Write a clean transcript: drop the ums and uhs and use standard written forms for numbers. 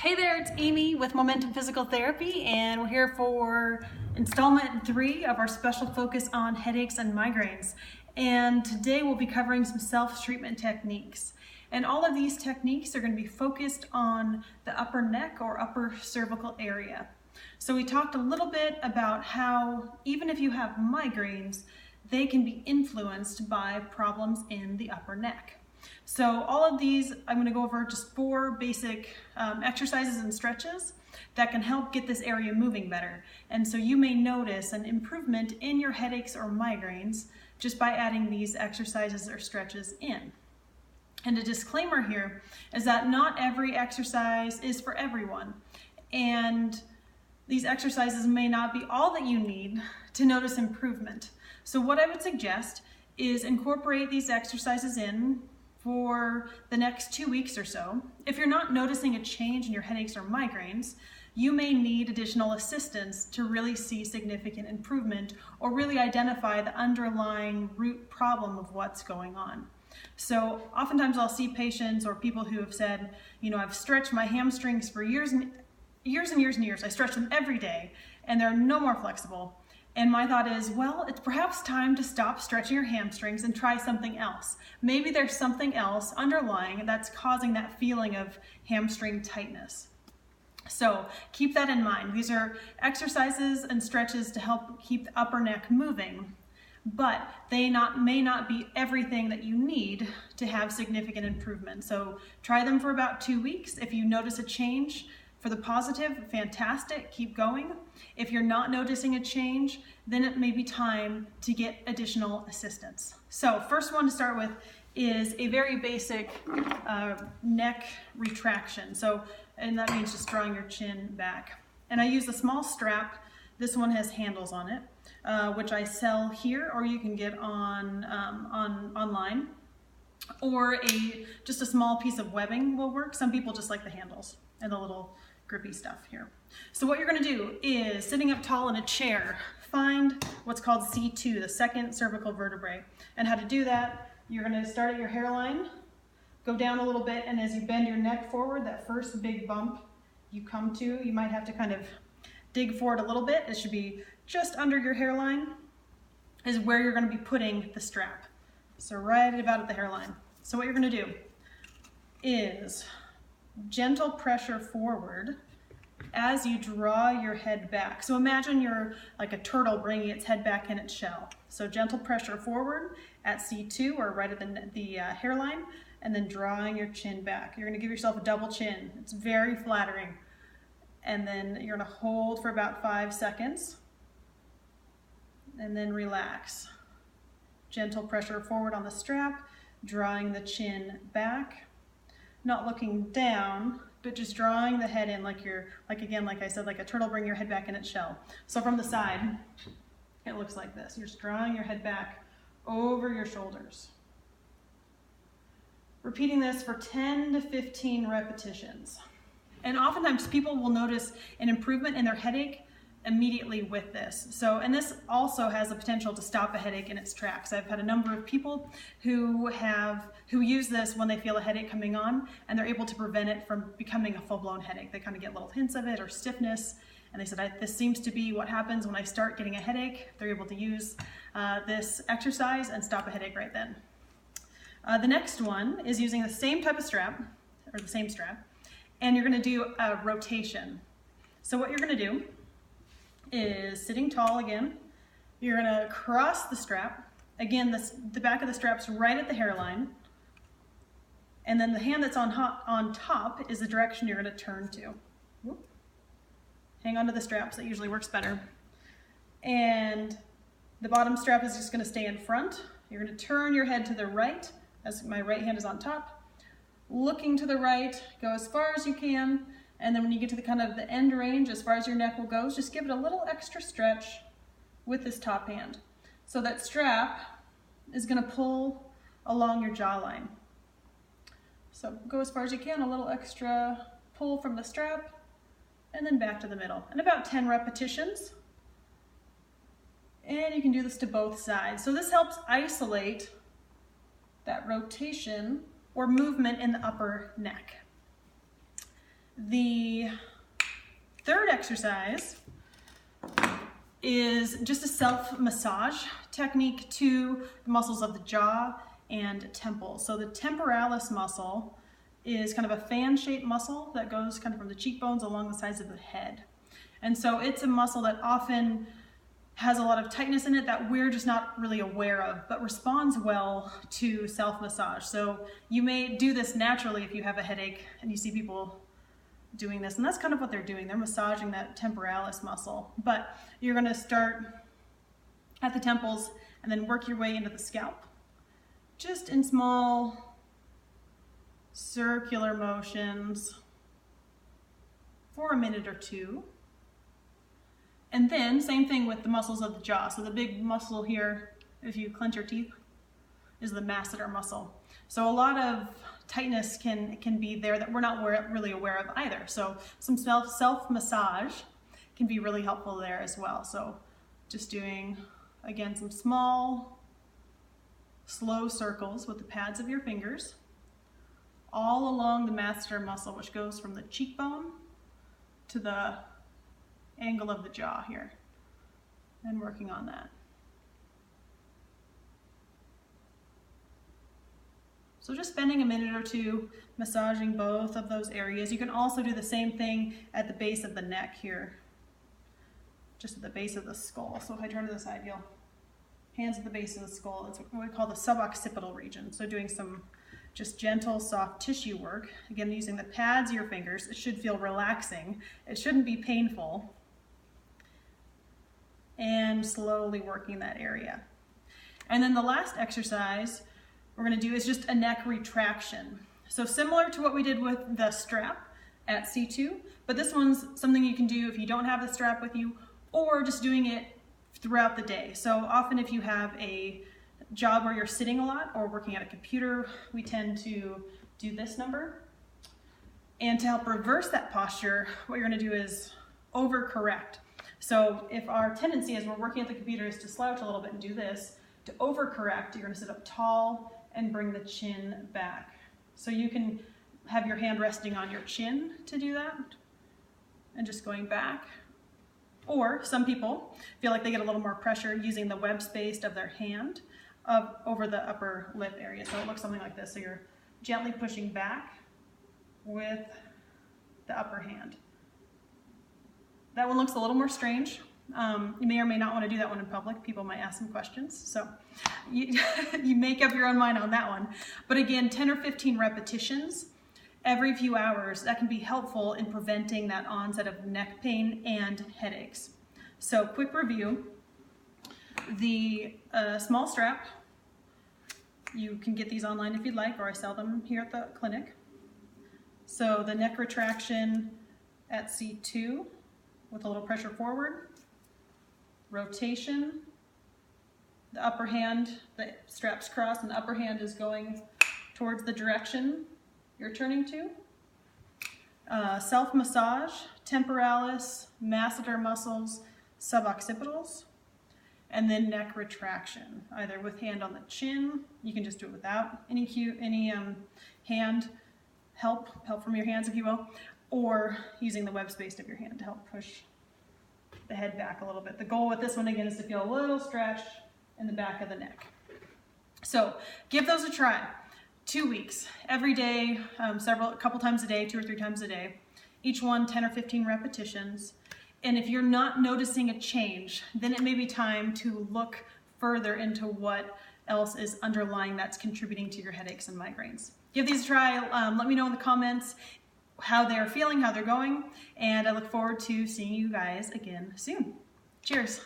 Hey there, it's Amy with Momentum Physical Therapy, and we're here for installment 3 of our special focus on headaches and migraines. And today we'll be covering some self-treatment techniques. And all of these techniques are going to be focused on the upper neck or upper cervical area. So we talked a little bit about how even if you have migraines, they can be influenced by problems in the upper neck. So all of these, I'm going to go over just 4 basic exercises and stretches that can help get this area moving better. And so you may notice an improvement in your headaches or migraines just by adding these exercises or stretches in. And a disclaimer here is that not every exercise is for everyone. And these exercises may not be all that you need to notice improvement. So what I would suggest is incorporate these exercises in for the next 2 weeks or so. If you're not noticing a change in your headaches or migraines, you may need additional assistance to really see significant improvement or really identify the underlying root problem of what's going on. So oftentimes I'll see patients or people who have said, I've stretched my hamstrings for years and years. I stretch them every day and they're no more flexible. And my thought is, well, it's perhaps time to stop stretching your hamstrings and try something else. Maybe there's something else underlying that's causing that feeling of hamstring tightness. So keep that in mind. These are exercises and stretches to help keep the upper neck moving, but they may not be everything that you need to have significant improvement. So try them for about 2 weeks. If you notice a change, for the positive, fantastic, keep going. If you're not noticing a change, then it may be time to get additional assistance. So first one to start with is a very basic neck retraction. And that means just drawing your chin back. And I use a small strap. This one has handles on it, which I sell here, or you can get online. Or just a small piece of webbing will work. Some people just like the handles and the little grippy stuff here. So what you're going to do is, sitting up tall in a chair, find what's called C2, the second cervical vertebrae. And how to do that, you're going to start at your hairline, go down a little bit, and as you bend your neck forward, that first big bump you come to, you might have to kind of dig forward a little bit. It should be just under your hairline is where you're going to be putting the strap. So right about at the hairline. So what you're going to do is gentle pressure forward as you draw your head back. So imagine you're like a turtle bringing its head back in its shell. So gentle pressure forward at C2 or right at the hairline, and then drawing your chin back. You're going to give yourself a double chin. It's very flattering. And then you're going to hold for about 5 seconds and then relax. Gentle pressure forward on the strap, drawing the chin back. Not looking down, but just drawing the head in like I said, like a turtle bringing your head back in its shell. So from the side, it looks like this. You're just drawing your head back over your shoulders. Repeating this for 10 to 15 repetitions. And oftentimes people will notice an improvement in their headache immediately with this. And this also has the potential to stop a headache in its tracks. I've had a number of people who use this when they feel a headache coming on, and they're able to prevent it from becoming a full-blown headache. They kind of get little hints of it or stiffness, and they said, this seems to be what happens when I start getting a headache. They're able to use this exercise and stop a headache right then. The next one is using the same type of strap, or the same strap, and you're going to do a rotation. So what you're going to do is, sitting tall again, you're going to cross the strap. Again, the back of the strap's right at the hairline. And then the hand that's on top is the direction you're going to turn to. Whoop. Hang on to the straps, that usually works better. And the bottom strap is just going to stay in front. You're going to turn your head to the right, as my right hand is on top. Looking to the right, go as far as you can. And then when you get to the end range, as far as your neck will go, just give it a little extra stretch with this top hand. So that strap is going to pull along your jawline. So go as far as you can, a little extra pull from the strap, and then back to the middle. And about 10 repetitions. And you can do this to both sides. So this helps isolate that rotation or movement in the upper neck. The third exercise is just a self-massage technique to the muscles of the jaw and temple. So the temporalis muscle is kind of a fan-shaped muscle that goes kind of from the cheekbones along the sides of the head. And so it's a muscle that often has a lot of tightness in it that we're just not really aware of, but responds well to self-massage. So you may do this naturally if you have a headache and you see people doing this, and that's kind of what they're doing. They're massaging that temporalis muscle, but you're going to start at the temples and then work your way into the scalp, just in small circular motions for a minute or two. And then same thing with the muscles of the jaw. So the big muscle here, if you clench your teeth, is the masseter muscle. So a lot of tightness can be there that we're not really aware of either. So some self-massage can be really helpful there as well. So just doing, again, some small, slow circles with the pads of your fingers all along the masseter muscle, which goes from the cheekbone to the angle of the jaw here, and working on that. So just spending a minute or two massaging both of those areas. You can also do the same thing at the base of the neck here, just at the base of the skull. So if I turn to the side, you'll hands at the base of the skull. That's what we call the suboccipital region. So doing some just gentle, soft tissue work. Again, using the pads of your fingers. It should feel relaxing. It shouldn't be painful. And slowly working that area. And then the last exercise we're going to do is just a neck retraction. So similar to what we did with the strap at C2, but this one's something you can do if you don't have the strap with you, or just doing it throughout the day. So often if you have a job where you're sitting a lot or working at a computer, we tend to do this number. And to help reverse that posture, what you're going to do is overcorrect. So if our tendency as we're working at the computer is to slouch a little bit and do this, to overcorrect, you're going to sit up tall and bring the chin back. So you can have your hand resting on your chin to do that, and just going back. Or some people feel like they get a little more pressure using the web space of their hand over the upper lip area. So it looks something like this. So you're gently pushing back with the upper hand. That one looks a little more strange. You may or may not want to do that one in public. People might ask some questions. So you make up your own mind on that one. But again, 10 or 15 repetitions every few hours, that can be helpful in preventing that onset of neck pain and headaches. So quick review. The small strap, you can get these online if you'd like, or I sell them here at the clinic. So the neck retraction at C2 with a little pressure forward. Rotation, the upper hand, the straps cross and the upper hand is going towards the direction you're turning to. Self-massage, temporalis, masseter muscles, suboccipitals, and then neck retraction, either with hand on the chin, you can just do it without any hand help from your hands, if you will, or using the web space of your hand to help push the head back a little bit. The goal with this one, again, is to feel a little stretch in the back of the neck. So give those a try. 2 weeks, every day, a couple times a day, 2 or 3 times a day. Each one 10 or 15 repetitions. And if you're not noticing a change, then it may be time to look further into what else is underlying that's contributing to your headaches and migraines. Give these a try. Let me know in the comments how they're feeling, how they're going, and I look forward to seeing you guys again soon. Cheers.